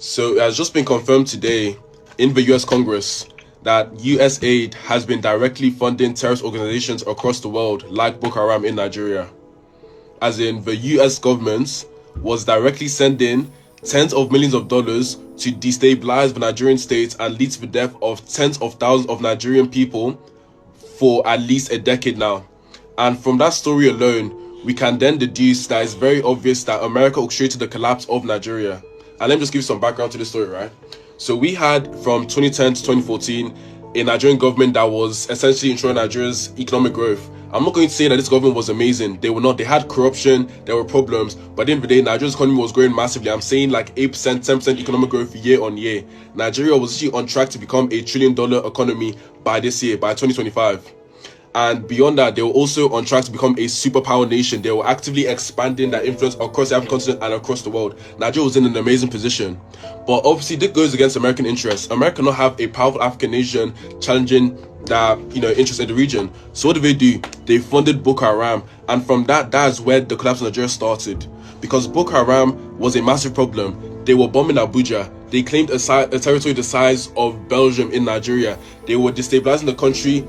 So it has just been confirmed today in the US Congress that US aid has been directly funding terrorist organizations across the world like Boko Haram in Nigeria. As in, the US government was directly sending tens of millions of dollars to destabilize the Nigerian state and lead to the death of tens of thousands of Nigerian people for at least a decade now. And from that story alone, we can then deduce that it's very obvious that America orchestrated the collapse of Nigeria. And let me just give you some background to this story, right? So we had from 2010 to 2014 a Nigerian government that was essentially ensuring Nigeria's economic growth. I'm not going to say that this government was amazing. They were not. They had corruption, there were problems, but at the end of the day, Nigeria's economy was growing massively. I'm saying like 8%, 10% economic growth year on year. Nigeria was actually on track to become a $1 trillion economy by this year, by 2025. And beyond that, they were also on track to become a superpower nation. They were actively expanding their influence across the African continent and across the world. Nigeria was in an amazing position. But obviously, this goes against American interests. America cannot have a powerful African nation challenging their interest in the region. So what do? They funded Boko Haram. And from that's where the collapse of Nigeria started. Because Boko Haram was a massive problem. They were bombing Abuja. They claimed a territory the size of Belgium in Nigeria. They were destabilizing the country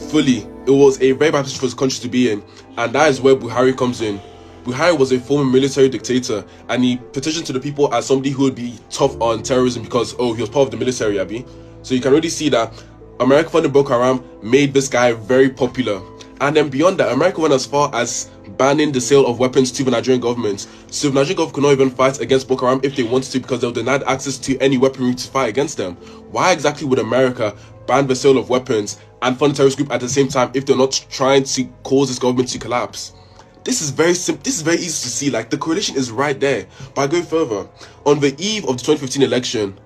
fully. It was a very bad position for the country to be in, and that is where Buhari comes in. Buhari was a former military dictator, and he petitioned to the people as somebody who would be tough on terrorism because, he was part of the military, Abi. So you can really see that America funding Boko Haram made this guy very popular. And then beyond that, America went as far as banning the sale of weapons to the Nigerian government. So the Nigerian government could not even fight against Boko Haram if they wanted to because they were denied access to any weaponry to fight against them. Why exactly would America ban the sale of weapons and fund a terrorist group at the same time if they're not trying to cause this government to collapse? This is very simple. This is very easy to see. Like, the correlation is right there. But going further, on the eve of the 2015 election,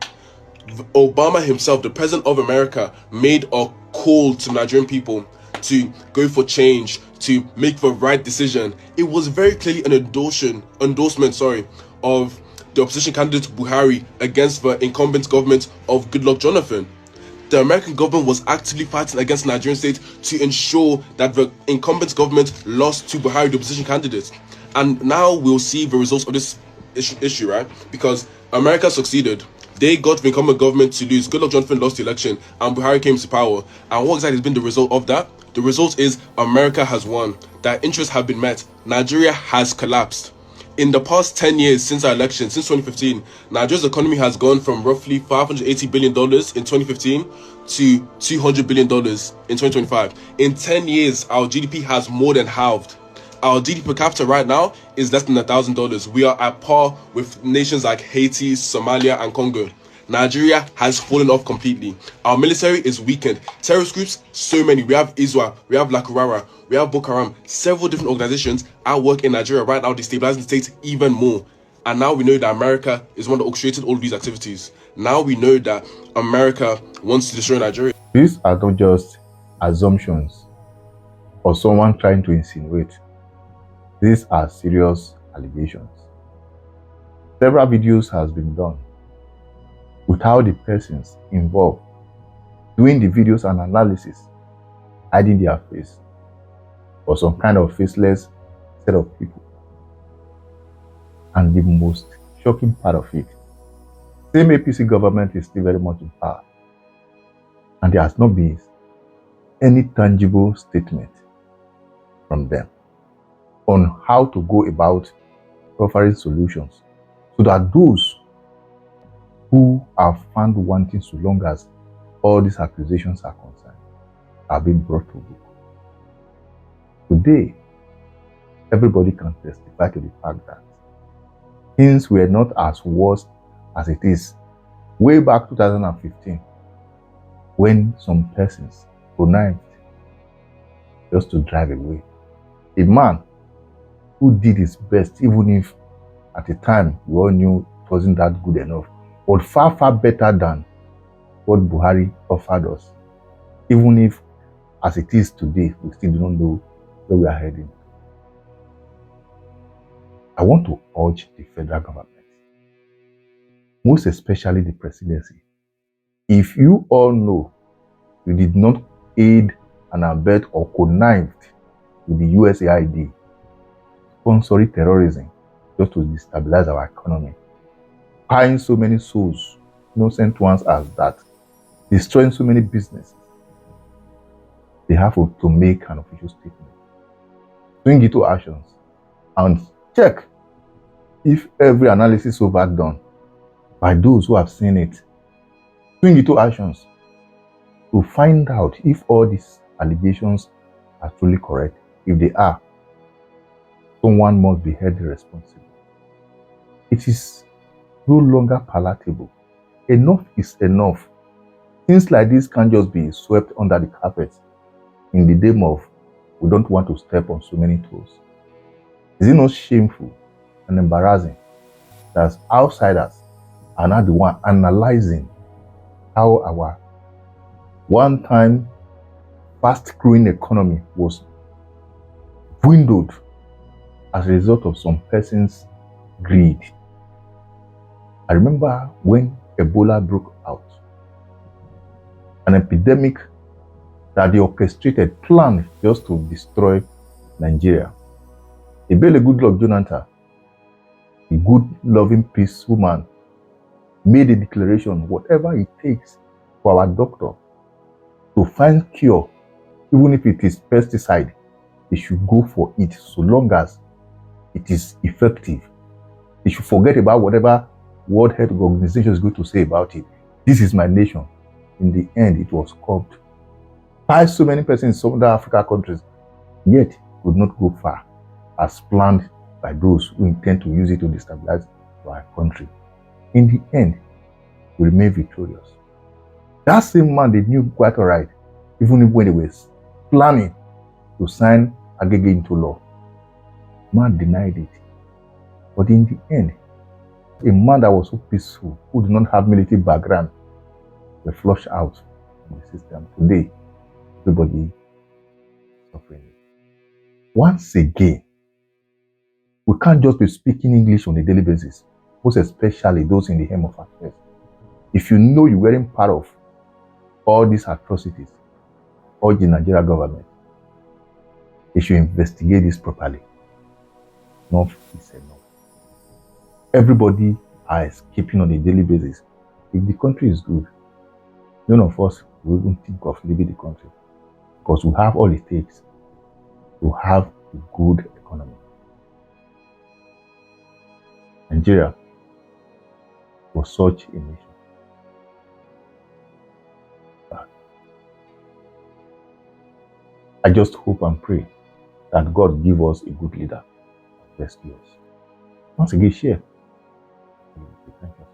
Obama himself, the president of America, made a call to Nigerian people to go for change, to make the right decision. It was very clearly an endorsement, of the opposition candidate Buhari against the incumbent government of Goodluck Jonathan. The American government was actively fighting against the Nigerian state to ensure that the incumbent government lost to Buhari, the opposition candidate. And now we'll see the results of this issue, right? Because America succeeded. They got the incumbent government to lose. Goodluck Jonathan lost the election, and Buhari came to power. And what exactly has been the result of that? The result is America has won. Their interests have been met. Nigeria has collapsed. In the past 10 years since our election, since 2015, Nigeria's economy has gone from roughly $580 billion in 2015 to $200 billion in 2025. In 10 years, our GDP has more than halved. Our GDP per capita right now is less than $1,000. We are at par with nations like Haiti, Somalia, and Congo. Nigeria has fallen off completely. Our military is weakened. Terrorist groups, so many. We have Iswa, we have Lakurara, we have Boko Haram, several different organizations at work in Nigeria right now, destabilizing the state even more. And now we know that America is one that orchestrated all of these activities. Now we know that America wants to destroy Nigeria. These are not just assumptions or someone trying to insinuate. These are serious allegations. Several videos has been done without the persons involved doing the videos and analysis hiding their face or some kind of faceless set of people. And the most shocking part of it, same APC government is still very much in power, and there has not been any tangible statement from them on how to go about offering solutions so that those who are found wanting, so long as all these accusations are concerned, are being brought to book. Today, everybody can testify to the fact that things were not as worse as it is way back 2015, when some persons connived just to drive away a man who did his best, even if at the time we all knew it wasn't that good enough, but far, far better than what Buhari offered us. Even if, as it is today, we still do not know where we are heading. I want to urge the federal government, most especially the presidency, if you all know you did not aid and abet or connived with the USAID sponsoring terrorism just to destabilize our economy, buying so many souls, innocent ones as that, destroying so many businesses. They have to make an official statement, swing it to actions, and check if every analysis so far done by those who have seen it, swing it to actions to find out if all these allegations are truly correct. If they are, someone must be held responsible. It is no longer palatable. Enough is enough. Things like this can't just be swept under the carpet in the name of we don't want to step on so many toes. Is it not shameful and embarrassing that outsiders are not the one analyzing how our one-time fast-growing economy was dwindled as a result of some person's greed? I remember when Ebola broke out, an epidemic that they orchestrated, planned just to destroy Nigeria. Ebele Goodluck Jonathan, a good, loving, peaceful man, made a declaration, whatever it takes for our doctor to find cure, even if it is pesticide, they should go for it so long as it is effective. They should forget about whatever World Health Organization is going to say about it. This is my nation. In the end, it was curbed by so many persons in some other African countries, yet could not go far as planned by those who intend to use it to destabilize our country. In the end, we remain victorious. That same man, they knew quite all right, even when they were planning to sign Agege into law. Man denied it. But in the end, a man that was so peaceful, who did not have military background, were flushed out from the system. Today, everybody is suffering. Once again, we can't just be speaking English on a daily basis, most especially those in the helm of affairs. If you know you weren't part of all these atrocities, or the Nigeria government, they should investigate this properly. Enough is enough. Everybody are escaping on a daily basis. If the country is good, none of us will even think of leaving the country, because we have all it takes to have a good economy. Nigeria was such a nation. But I just hope and pray that God give us a good leader. Rescue us. Once again, share. Thank you.